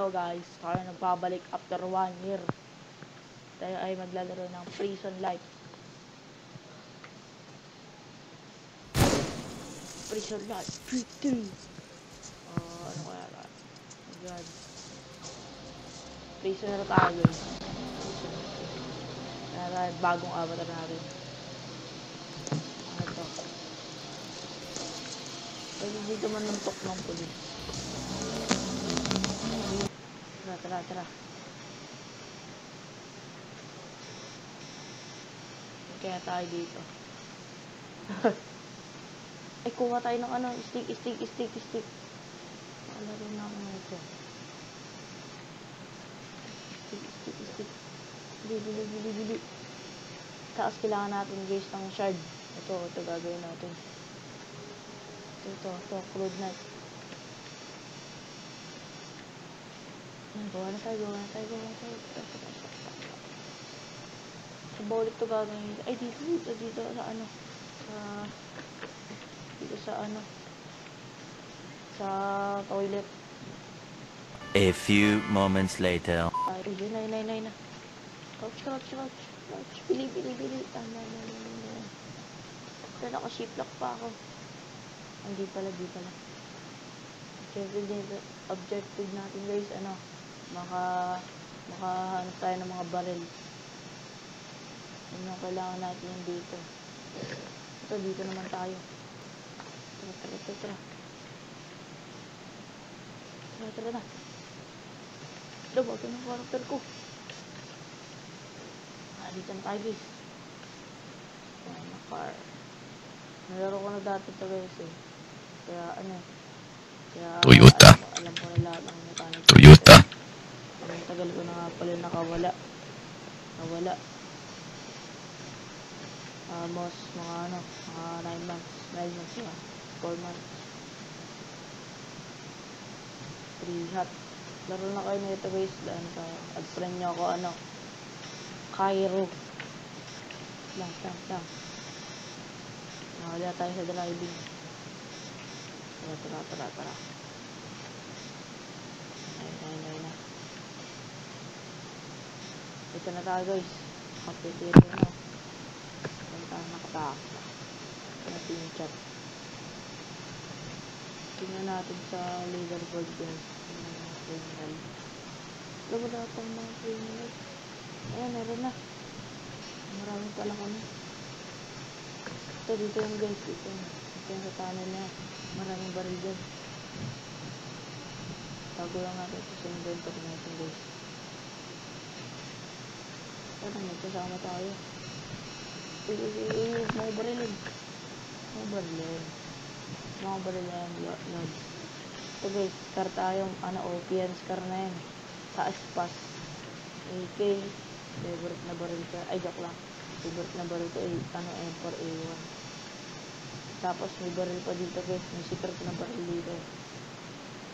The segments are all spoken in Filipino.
Hello guys, tayo nagbabalik after 1 year. Tayo ay maglalaro ng Prison Life. Prison Life Victory. Ano kaya tayo? Ayan. Prisoner tayo guys. Kaya bagong avatar natin. Ano to? Pwede dito man nantok ng pulis. Tara. Kaya tayo dito. Ay, kuha tayo ng ano, stick. Naalaro na ako nito. Stick. Bili. Taas kailangan natin guys ng shard. Ito gagawin natin. Ito, crude knife. Gawa na tayo. Sa bawal ito gagawin. Ay, dito sa ano. Dito sa ano. Sa toilet. A few moments later. Ay, na. Crouch. Bili. Ito, naka-shiplock pa ako. Hindi pala. Objective natin guys, ano, makahanap tayo ng mga barrel. Yun yung kailangan natin yung dito. Ito, dito naman tayo. Tara na. Wag ka ng character ko. Dito na tayo guys. Car. Nalaro ko na dati ito guys eh. Kaya Toyota. Alam ko na lahat ng mechanics. Toyota. Ang tagal ko na nga pala nawala. Almost mga 9 months. 9 months na. 4 months. 3 hot. Laro na kayo nito guys. Ad-friend nyo ako Cairo. Lang. Nawala tayo sa driving. Tara. Ayun na. Ito na tayo guys. Kapitiro na. Nakatakas na. Natin yung chat. Tingnan natin sa leaderboard guys. Criminal. Wala pang mga criminal. Ayan, meron na. Maraming pala kami. Ito, dito yung guys. Ito yung sa tunnel na. Maraming baril dyan. Tago lang natin ito sa inventory natin guys. Parang magkasama tayo. Mga barilin. Mga barilin. Lods. Ito guys, car tayong OPN car na yan. Taas pas. AK. Favorite na baril ka. Ay, joke lang. Favorite na baril ko ay M4A1. Tapos may baril pa dito guys. May secret na baril dito.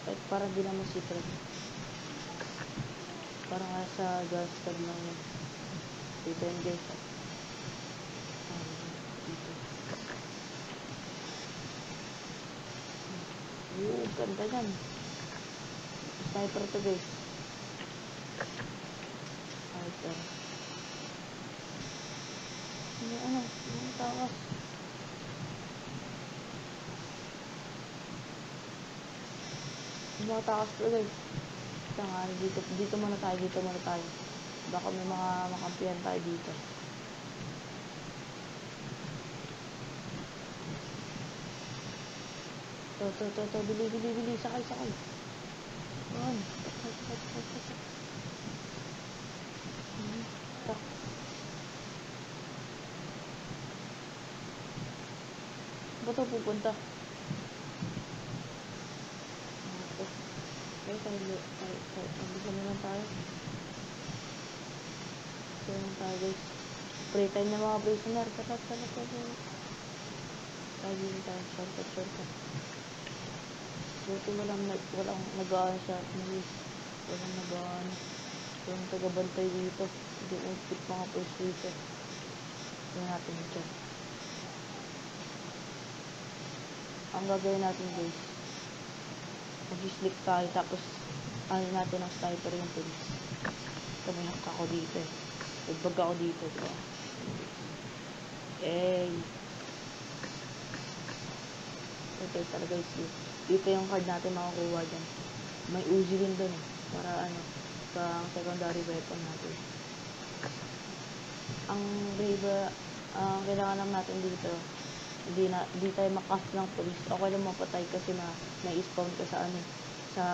Kahit parang di naman secret. Parang sa gas card lang yun. Dito yun guys. Ganda yan. Sniper to guys. Sniper. Ano takas. Mga takas to guys. Dito muna tayo. Baka may mga makampihan tayo dito. To, bili, sakay. Ayan. Ba't ito pupunta? Okay, tayo naman tayo. Guys. Spray time na mga prisoner. Tara. Shortcut. Buti walang nag-aan siya. Walang nag-aan. Walang tagabantay dito. Hindi umpit mga police dito. Tingnan natin dyan. Ang gagawin natin guys, mag-sleep tayo tapos ano natin ang sniper yung police. Tuminak ako dito eh. Nagbag ako dito, diba? Eh. Okay, talaga dito yung card natin makukuha dyan. May Uzi din dun eh. Para ano, pang secondary weapon natin. Ang kailangan lang natin dito, hindi tayo makas ng police. Okay lang mapatay kasi na-spawn ka sa ano, sa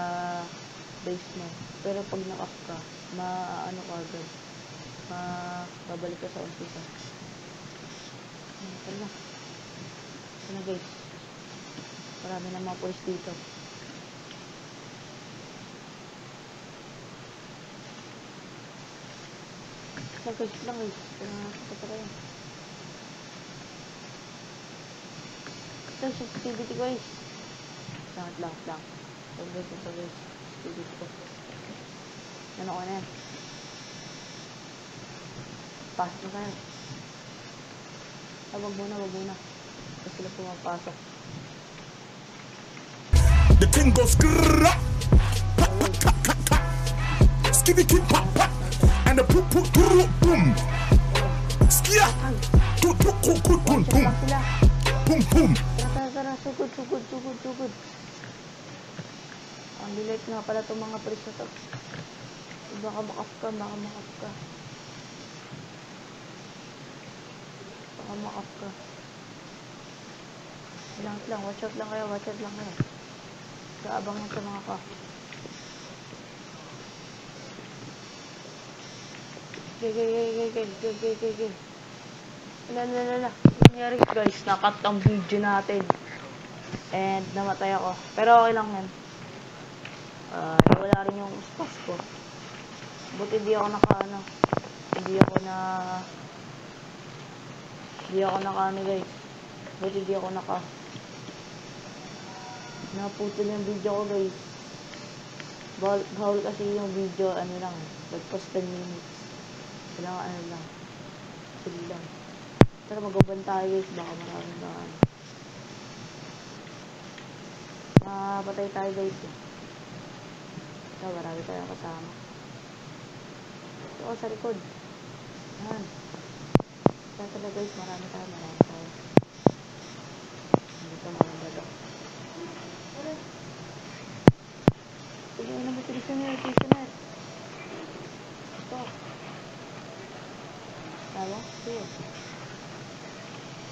base mo. Pero pag na-off ka, ano ka agad, babalik ka sa umpisa. Ito na. Ito na guys. Marami na mga police dito. Guys lang guys. Ito pa yan. Ito sensitivity guys. Lang. Ito guys. Sensitivity ko. Ano ko na yan. Pasok na kayo. Wag muna. Kasi sila pumapasok. The thing goes grrrr, skibby kip pop pop, and the poop poop boom, skia, boom, boom. Tara, sugod. Ang lilit nga pala itong mga pulis na to. Baka makap ka. Watch out lang kayo. Kaabang sa mga ka. Okay. Lala. Nangyari guys, nakat ang video natin. And namatay ako. Pero okay lang yan. Wala rin yung spot ko. Buti hindi ako guys. Buti hindi ako naputol yung video ko guys. Bawal kasi yung video, lagpas 10 minutes. Kailangan lang. Sige lang. Tara, mag-open tayo guys. Baka maraming patay tayo guys. Ito, marami tayong kasama. Ito, sa likod. Yan. Kaya talaga guys, marami tayo. Dito, maganda daw. Sige, tisunod. Stop. Tama? Sige.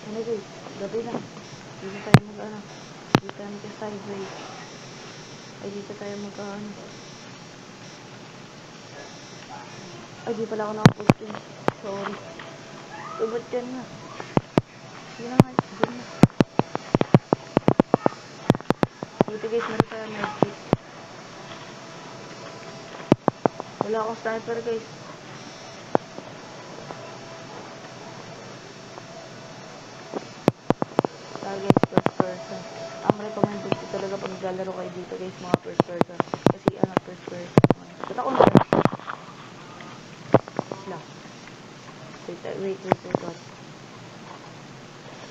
Ano guys, gabi na. Dito tayo dito tayo mag-sideways. Dito tayo di pala ako nakaposting. Sorry. Ba't dyan na? Sige na nga, dyan na. Buti guys, meron tayo medkit. Wala akong sniper guys. Guys, first person. Ang recommended ko talaga pag naglalaro kayo dito guys, mga first person. Kasi first person. Ba't ako na? Wait.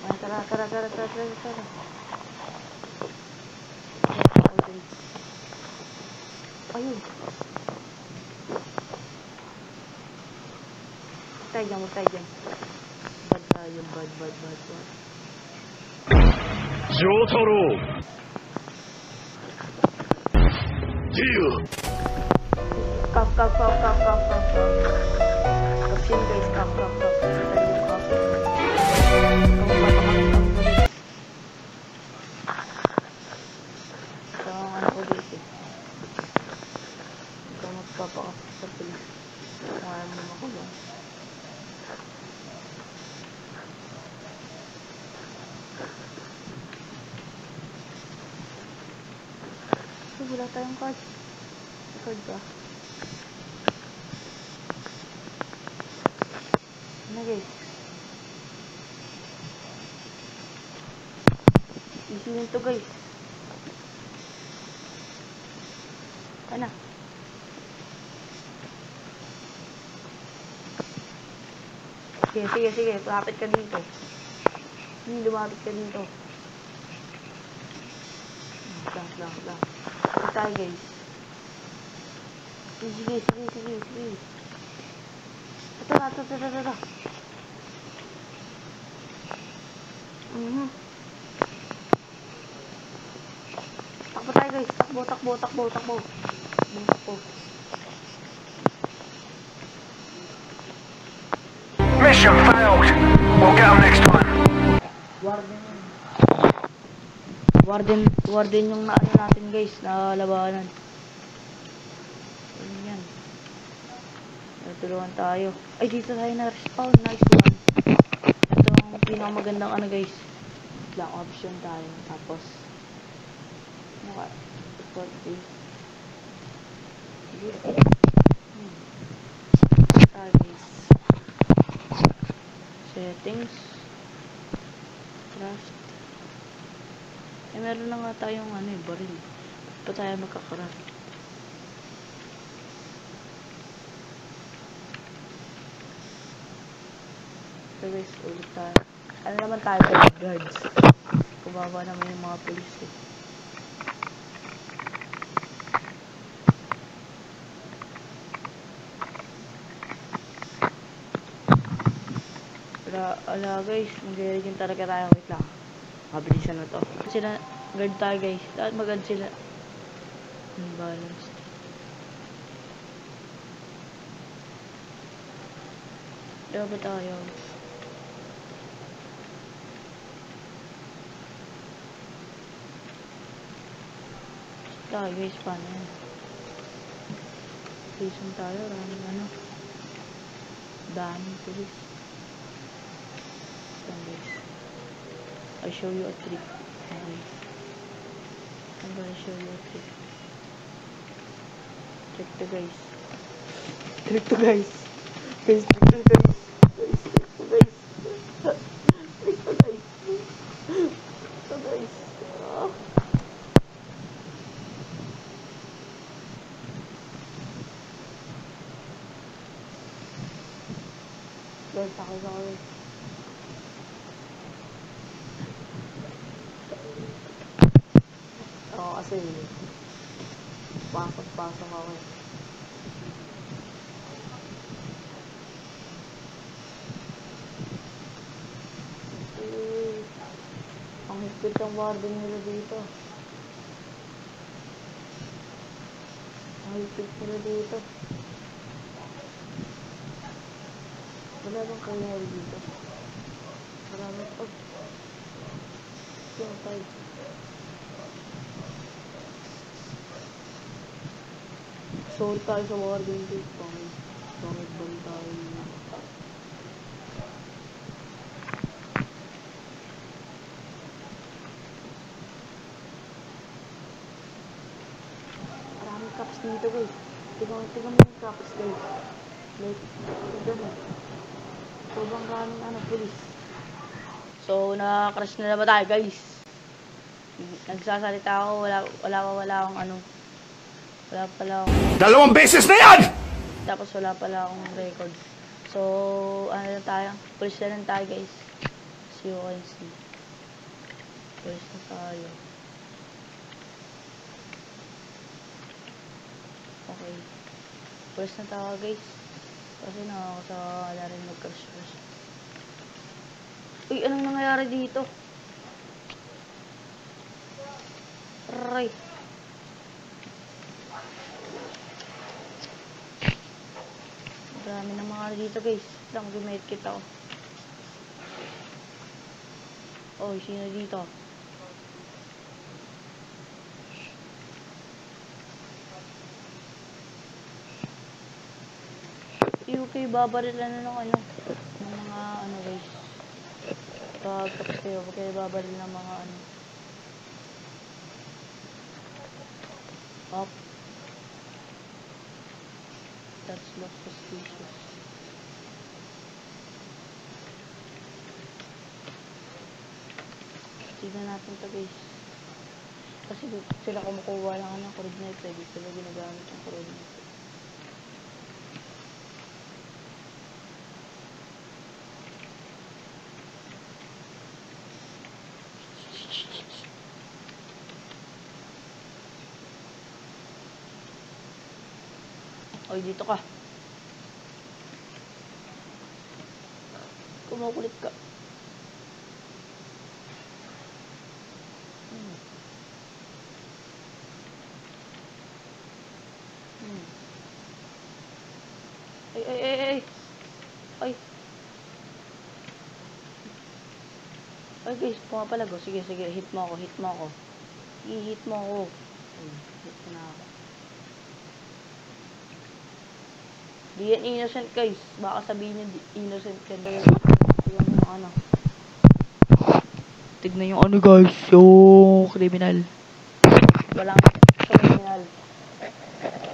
Ay, tara. Ayun. Huwag tayo dyan. Bad tayo, bad. Jotaro! Deal! Kap. Kapsin guys, kap. Magpapakasok sa pilis. Kaya mo makulong. Wala tayong card. Card ka. Ano guys? Easy na ito guys. Ano? Sige. Lumapit ka dito. Lumapit ka dito. Lang. Ito tayo guys. Sige, sige, sige, sige. Ito. Takbo tayo guys. Takbo. Mission failed. We'll get them next time. Warden yung naano natin guys, na labanan. Yan. Tulungan tayo. Ay, dito tayo na-respawn. Nice one. Ito ang pinakamagandang ano guys. Lang option tayo. Tapos, support this. Guys. Settings. Trust. Eh, meron na nga tayong ano eh, baril. Pa tayo magkakaroon. So guys, ulit tayo. Ano naman tayo sa guards? Kubaba naman yung mga police eh. Ala guys, mag-regin talaga tayo. Wait lang. Mabilisan na to. Sila, guard tayo guys. Dapat mag-guard sila. Unbalanced. Diba ba tayo? Tayo guys, paano yan? Station tayo, raming ano. Daming police. I'll show you a trick. Okay. I'm gonna show you a trick. Trick to guys. Trick to guys. Guys, trick to guys. Trick to guys. Oh. Guys, ako. Kasi pasok ako eh. Ang higpit ang warden nila dito. Wala bang kriminal dito? Marami pa. Yung tayo. Sorry tayo sa warden dito. Pangit ba tayo? Maraming cops dito guys. Tingnan mo yung cops guys. Like, tignan mo. Sobrang kaming police. So, na-crash na naman tayo guys. Nagsasalita ako. Wala akong ano. Wala pala akong... 2 beses na yan! Tapos wala pala akong record. So, ano na tayo? Police na lang tayo guys. As you can see. Police na tayo. Okay. Police na tayo guys. Kasi nakakasakala rin mag-crash. Uy, anong nangyayari dito? Aray. Marami na mga dito guys. Lang gumedkit ako. Oh, sino dito? UK babarilan na ng ano. Ng mga ano guys. Tapos kayo, kayo babaril ng mga ano. Up. That's not suspicious. Tignan natin to guys. Kasi sila kumukuha lang ng coordinate. Hindi sila ginagamit ang coordinate. Oy, dito ka. Kumukulit ka. Hmm. Hmm. Ay. Ay. Ay guys, pumapalag oh. Sige, hit mo ako. I-hit mo ako. Hit mo na ako. Di yan innocent guys. Baka sabihin nyo innocent ka. Tignan yung ano. Tignan yung ano guys. Yung criminal. Walang criminal.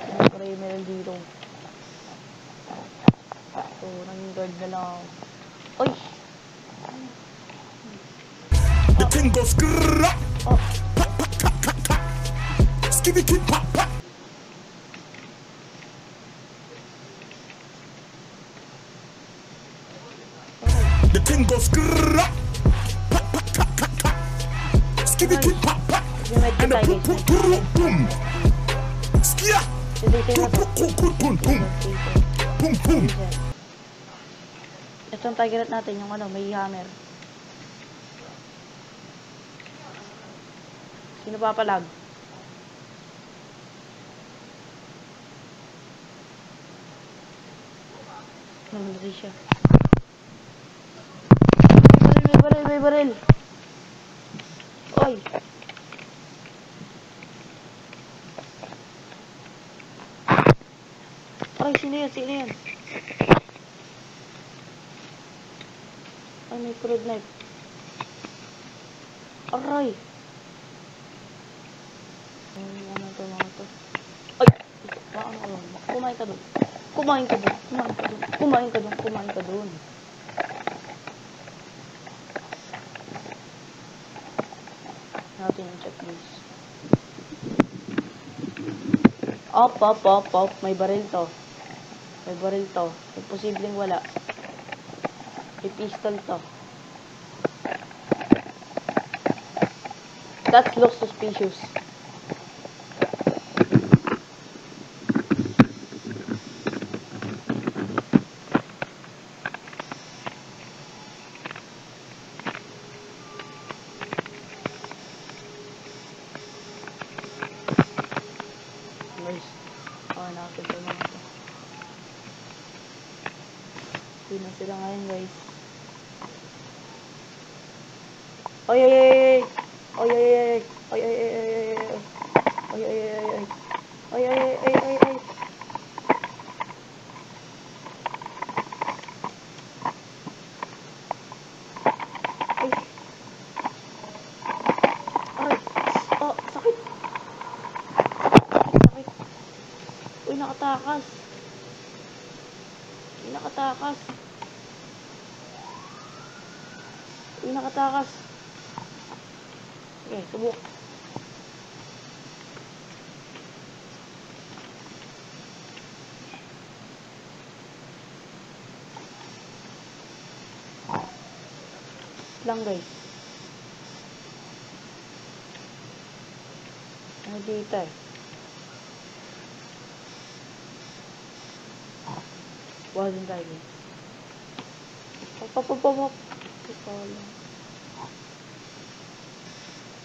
Walang criminal dito. So, naging guard na lang ako. Oy! The thing goes grrrr. Oh! Skibby kid pop pop. The thing goes grrrr. Skibby kid pop pop. And the boom boom boom boom. Skia. Boom boom boom boom boom. Boom boom. Ito ang target natin, yung ano, may hammer. Sino papalag? Namatay siya. May baril. Oy! Ay, sino yan? Ay, may crude knife. Aray! Ano to, mga to? Ay! Ano ka doon? Kumain ka doon. Natin yung checklist. Op. May baril to. Imposibleng wala. May pistol to. That looks suspicious. Guys, natin ito mga ito. Hindi na sila ngayon guys. Oy. Aray. Oh, sakit. Uy, nakatakas. Okay, subok. Lang guys. Ano dito eh? Wala din tayo guys. Pop. Ito lang.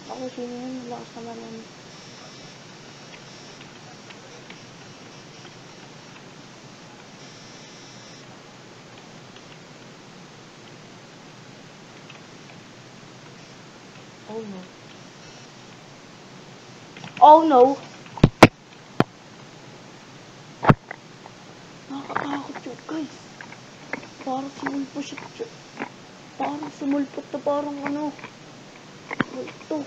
Ako, sino yun? Lakas naman yun. Oh no! Nakakatakot yun guys. Parang sumulpot na parang ano. Ito.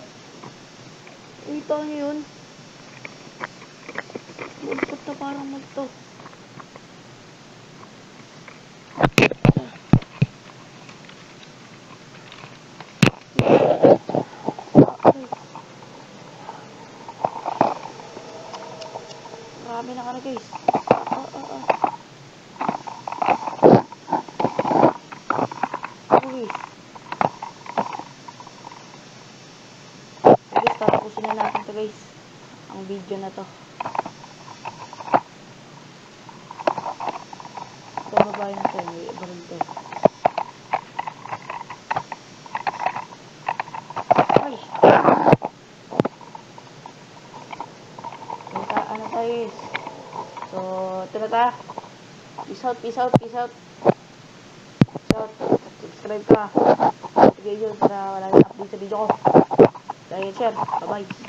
Kita niyo yun? Sumulpot na parang ito. Marami na ka na guys. Guys, tatapusin na natin to guys. Ang video na to. bahay natin. May baril to. Ay! Ano tayo guys? So, ito na ta. Peace out, peace out, peace out. Peace out. Subscribe ka. Sige yun para wala nang update sa video ko. Like and share. Bye-bye.